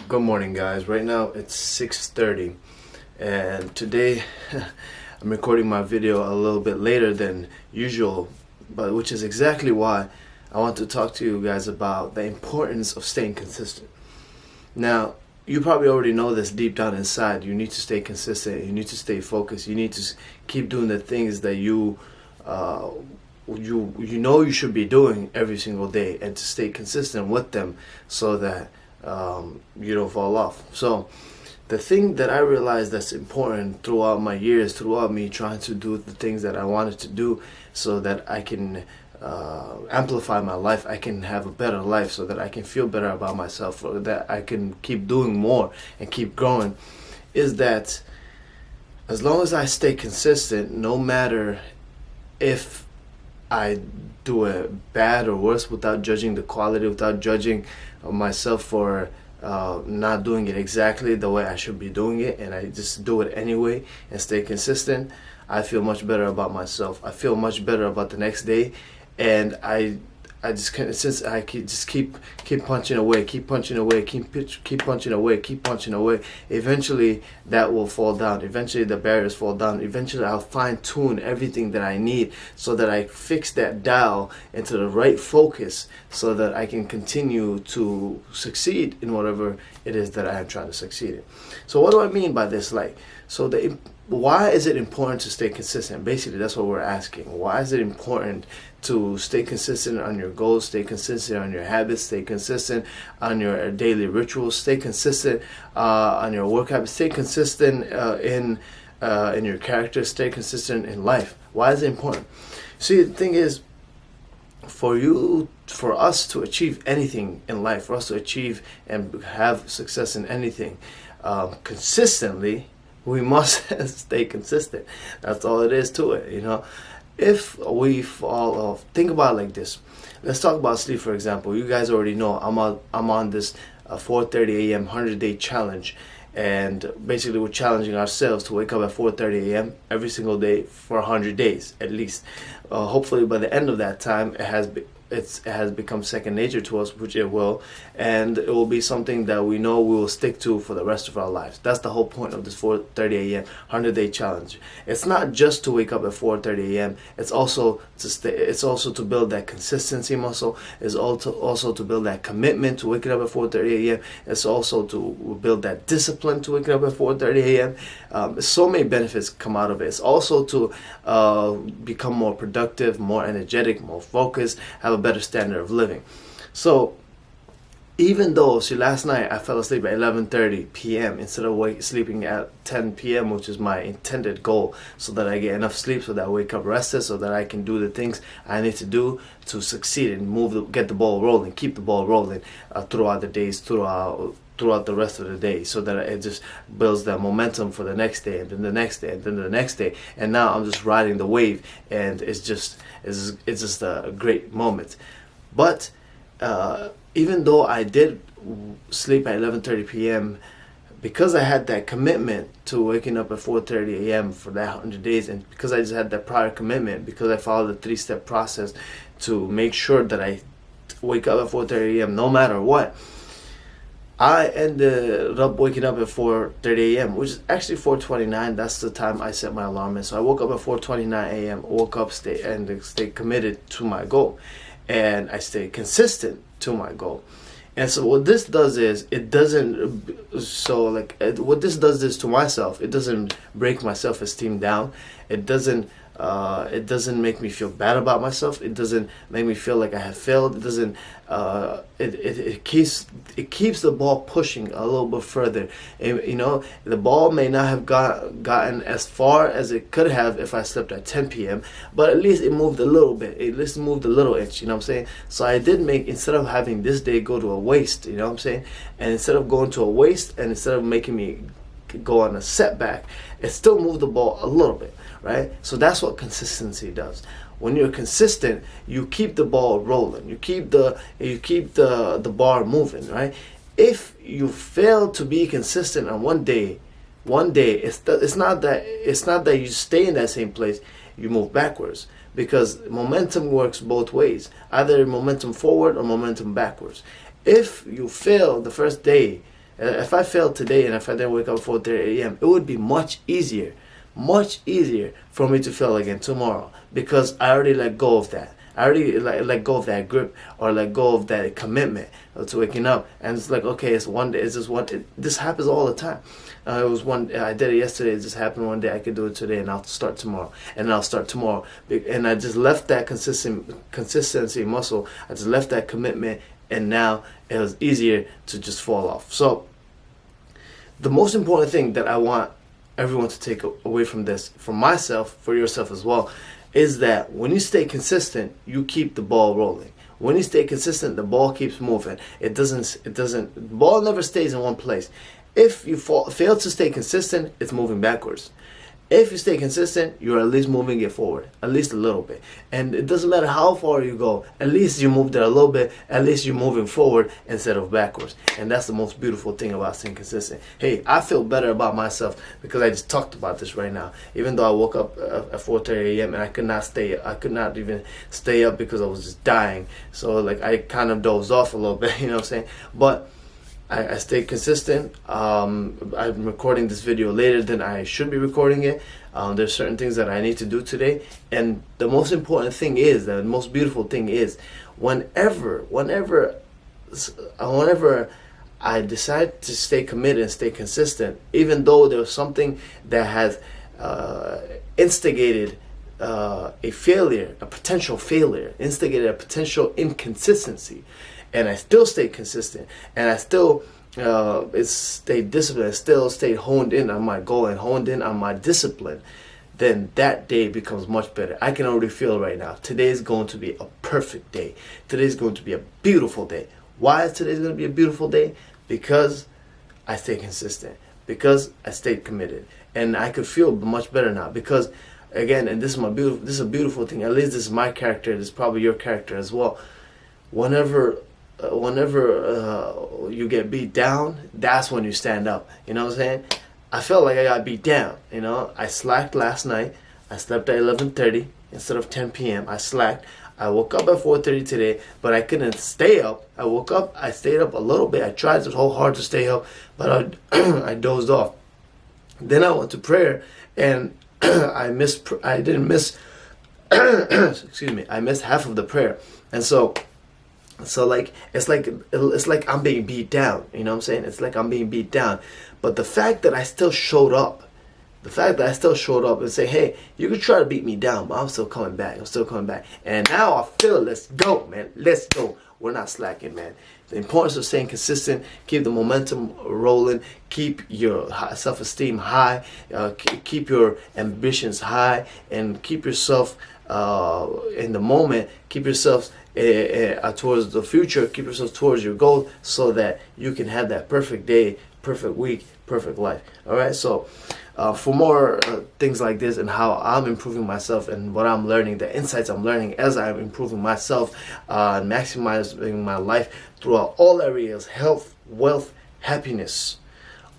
Good morning, guys. Right now it's 6:30, and today I'm recording my video a little bit later than usual, but which is exactly why I want to talk to you guys about the importance of staying consistent. Now, you probably already know this deep down inside. You need to stay consistent. You need to stay focused. You need to keep doing the things that you know you should be doing every single day, and to stay consistent with them so that you don't fall off. So the thing that I realized that's important throughout my years, throughout me trying to do the things that I wanted to do so that I can amplify my life, I can have a better life, so that I can feel better about myself, so that I can keep doing more and keep growing, is that as long as I stay consistent, no matter if I do it bad or worse, without judging the quality, without judging myself for not doing it exactly the way I should be doing it, and I just do it anyway and stay consistent, I feel much better about myself. I feel much better about the next day, and I just can't, since I keep punching away, keep punching away, keep punching away, keep punching away. Eventually, that will fall down. Eventually, the barriers fall down. Eventually, I'll fine tune everything that I need, so that I fix that dial into the right focus, so that I can continue to succeed in whatever it is that I am trying to succeed in. So, what do I mean by this? Why is it important to stay consistent? Basically, that's what we're asking. Why is it important to stay consistent on your goals, stay consistent on your habits, stay consistent on your daily rituals, stay consistent on your work habits, stay consistent in your character, stay consistent in life? Why is it important? See, the thing is, for us to achieve anything in life, for us to achieve and have success in anything consistently, we must stay consistent. That's all it is to it, you know. If we fall off, think about it like this. Let's talk about sleep, for example. You guys already know I'm on this 4:30 a.m. 100-day challenge, and basically we're challenging ourselves to wake up at 4:30 a.m. every single day for 100 days at least. Hopefully by the end of that time, it has become second nature to us, which it will, and it will be something that we know we will stick to for the rest of our lives. That's the whole point of this 4:30 a.m. 100-day challenge. It's not just to wake up at 4:30 a.m. It's also to stay. It's also to build that consistency muscle. It's also to build that commitment to waking up at 4:30 a.m. It's also to build that discipline to waking up at 4:30 a.m. So many benefits come out of it. It's also to become more productive, more energetic, more focused, have a better standard of living. So even though, last night I fell asleep at 11:30 p.m. instead of sleeping at 10 p.m., which is my intended goal, so that I get enough sleep, so that I wake up rested, so that I can do the things I need to do to succeed and get the ball rolling, keep the ball rolling throughout the days, throughout the rest of the day, so that it just builds that momentum for the next day, and then the next day, and then the next day, and now I'm just riding the wave, and it's just a great moment. But even though I did sleep at 11:30 p.m., because I had that commitment to waking up at 4:30 a.m. for that 100 days, and because I just had that prior commitment, because I followed the 3-step process to make sure that I wake up at 4:30 a.m. no matter what, I ended up waking up at 4:30 a.m., which is actually 4:29. That's the time I set my alarm in. So I woke up at 4:29 a.m., woke up, stay committed to my goal, and I stay consistent to my goal. And so what this does is, what this does is to myself, it doesn't break my self-esteem down. It doesn't make me feel bad about myself. It doesn't make me feel like I have failed. It doesn't. It keeps the ball pushing a little bit further. The ball may not have gotten as far as it could have if I slept at 10 p.m., but at least it moved a little bit. At least it moved a little inch. You know what I'm saying? So I did make, instead of having this day go to a waste, you know what I'm saying, and instead of going to a waste, and instead of making me go on a setback, it still moved the ball a little bit, right? So that's what consistency does. When you're consistent, you keep the ball rolling. You keep the bar moving, right? If you fail to be consistent on one day, it's not that you stay in that same place. You move backwards, because momentum works both ways, either momentum forward or momentum backwards. If you fail the first day, If I failed today and if I didn't wake up at 4:30 a.m., it would be much easier for me to fail again tomorrow, because I already let go of that. I already let go of that grip, or let go of that commitment to waking up. And it's like, okay, it's one day. It's just one. This happens all the time. It was one. I did it yesterday. It just happened one day. I could do it today, and I'll start tomorrow. And I'll start tomorrow. And I just left that consistency muscle. I just left that commitment, and now it was easier to just fall off. So the most important thing that I want everyone to take away from this, for myself, for yourself as well, is that when you stay consistent, you keep the ball rolling. When you stay consistent, the ball keeps moving. The ball never stays in one place. If you fail to stay consistent, it's moving backwards. If you stay consistent, you're at least moving it forward, at least a little bit. And it doesn't matter how far you go, at least you moved it a little bit, at least you're moving forward instead of backwards. And that's the most beautiful thing about staying consistent. Hey, I feel better about myself because I just talked about this right now. Even though I woke up at 4:30 a.m. and I could not even stay up because I was just dying. So like I kind of dozed off a little bit, you know what I'm saying? But I stayed consistent. I'm recording this video later than I should be recording it. There's certain things that I need to do today. And the most important thing is, the most beautiful thing is, whenever I decide to stay committed and stay consistent, even though there's something that has instigated a failure, a potential failure, instigated a potential inconsistency, and I still stayed consistent, and I still stayed disciplined, I still stayed honed in on my goal and honed in on my discipline, then that day becomes much better. I can already feel right now, today is going to be a perfect day. Today is going to be a beautiful day. Why is today going to be a beautiful day? Because I stayed consistent, because I stayed committed, and I could feel much better now. Because again, and this is a beautiful thing. At least this is my character. This is probably your character as well. Whenever you get beat down, that's when you stand up. You know what I'm saying? I felt like I got beat down. You know, I slacked last night. I slept at 11:30 instead of 10 p.m. I slacked. I woke up at 4:30 today, but I couldn't stay up. I woke up, I stayed up a little bit. I tried so hard to stay up, but I dozed off. Then I went to prayer, and I didn't miss excuse me, I missed half of the prayer. And so like it's like I'm being beat down, you know what I'm saying? It's like I'm being beat down. But the fact that I still showed up, and say, hey, you can try to beat me down, but I'm still coming back. And now I feel, let's go, man. Let's go. We're not slacking, man. The importance of staying consistent, keep the momentum rolling, keep your self-esteem high, keep your ambitions high, and keep yourself in the moment. Keep yourself towards the future. Keep yourself towards your goal, so that you can have that perfect day, perfect week, perfect life. All right, so for more things like this and how I'm improving myself and what I'm learning, the insights I'm learning as I'm improving myself, and maximizing my life throughout all areas, health, wealth, happiness,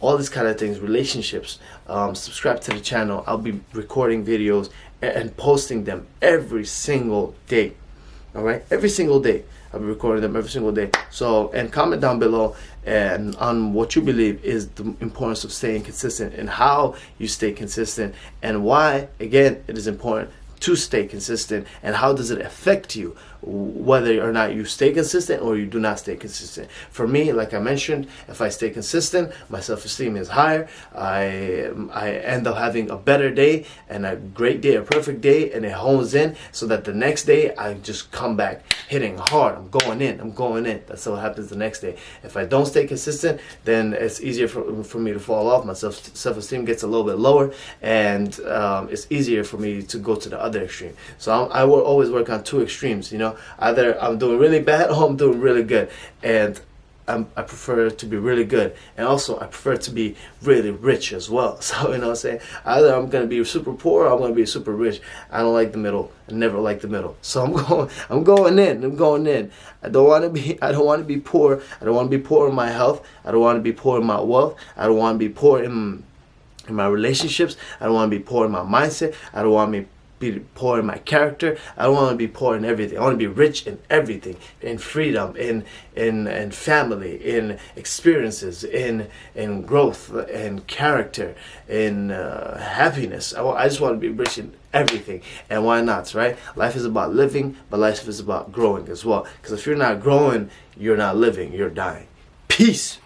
all these kind of things, relationships, subscribe to the channel. I'll be recording videos and posting them every single day. All right, every single day. I'll be recording them every single day. So, and comment down below and on what you believe is the importance of staying consistent and how you stay consistent, and why, again, it is important to stay consistent, and how does it affect you whether or not you stay consistent or you do not stay consistent. For me, like I mentioned, if I stay consistent, my self-esteem is higher. I end up having a better day and a great day, a perfect day, and it hones in so that the next day I just come back hitting hard. I'm going in. That's what happens the next day. If I don't stay consistent, then it's easier for me to fall off. My self-esteem gets a little bit lower, and it's easier for me to go to the other extreme. So I will always work on two extremes, you know. Either I'm doing really bad or I'm doing really good, and I prefer to be really good, and also I prefer to be really rich as well. So you know what I'm saying, either I'm gonna be super poor or I'm gonna be super rich. I don't like the middle. I never like the middle. So I'm going in. I don't want to be poor. I don't want to be poor in my health. I don't want to be poor in my wealth. I don't want to be poor in my relationships. I don't want to be poor in my mindset. I don't want to be be poor in my character. I don't want to be poor in everything. I want to be rich in everything, in freedom, in family, in experiences, in growth, in character, in happiness. I just want to be rich in everything. And why not, right? Life is about living, but life is about growing as well. Because if you're not growing, you're not living, you're dying. Peace.